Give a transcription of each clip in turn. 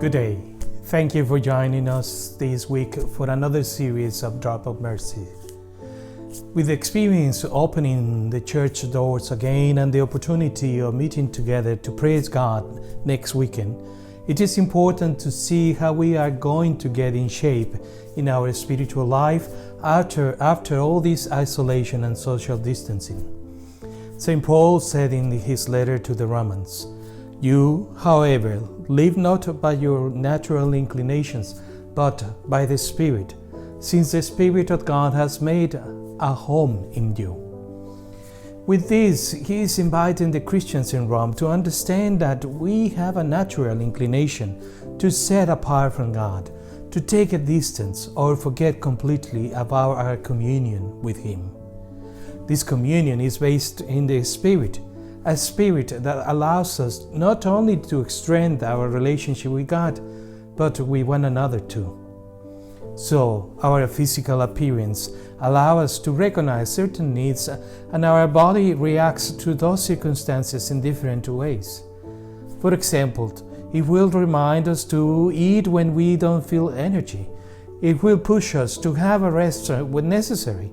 Good day. Thank you for joining us this week for another series of Drop of Mercy. With the experience opening the church doors again and the opportunity of meeting together to praise God next weekend, it is important to see how we are going to get in shape in our spiritual life after all this isolation and social distancing. St. Paul said in his letter to the Romans, "You, however, live not by your natural inclinations, but by the Spirit, since the Spirit of God has made a home in you." With this, he is inviting the Christians in Rome to understand that we have a natural inclination to set apart from God, to take a distance or forget completely about our communion with Him. This communion is based in the Spirit, a spirit that allows us not only to strengthen our relationship with God, but with one another too. So, our physical appearance allows us to recognize certain needs, and our body reacts to those circumstances in different ways. For example, it will remind us to eat when we don't feel energy. It will push us to have a rest when necessary,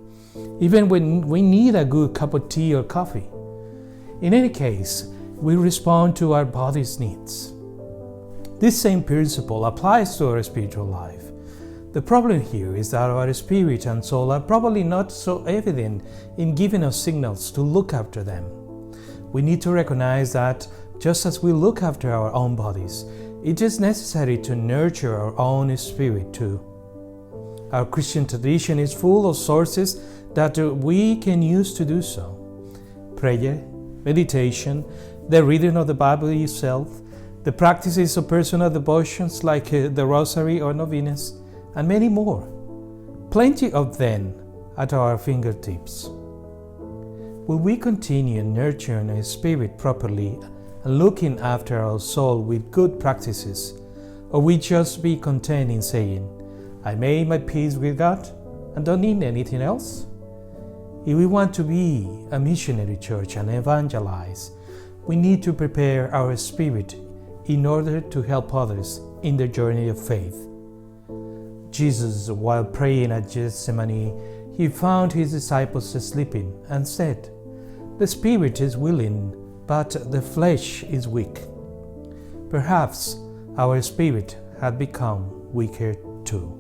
even when we need a good cup of tea or coffee. In any case, we respond to our body's needs. This same principle applies to our spiritual life. The problem here is that our spirit and soul are probably not so evident in giving us signals to look after them. We need to recognize that just as we look after our own bodies, it is necessary to nurture our own spirit too. Our Christian tradition is full of sources that we can use to do so. Prayer, meditation, the reading of the Bible itself, the practices of personal devotions like the Rosary or Novenas, and many more. Plenty of them at our fingertips. Will we continue nurturing our spirit properly and looking after our soul with good practices, or we just be content in saying, "I made my peace with God and don't need anything else"? If we want to be a missionary church and evangelize, we need to prepare our spirit in order to help others in their journey of faith. Jesus, while praying at Gethsemane, he found his disciples sleeping and said, "The spirit is willing, but the flesh is weak." Perhaps our spirit had become weaker too.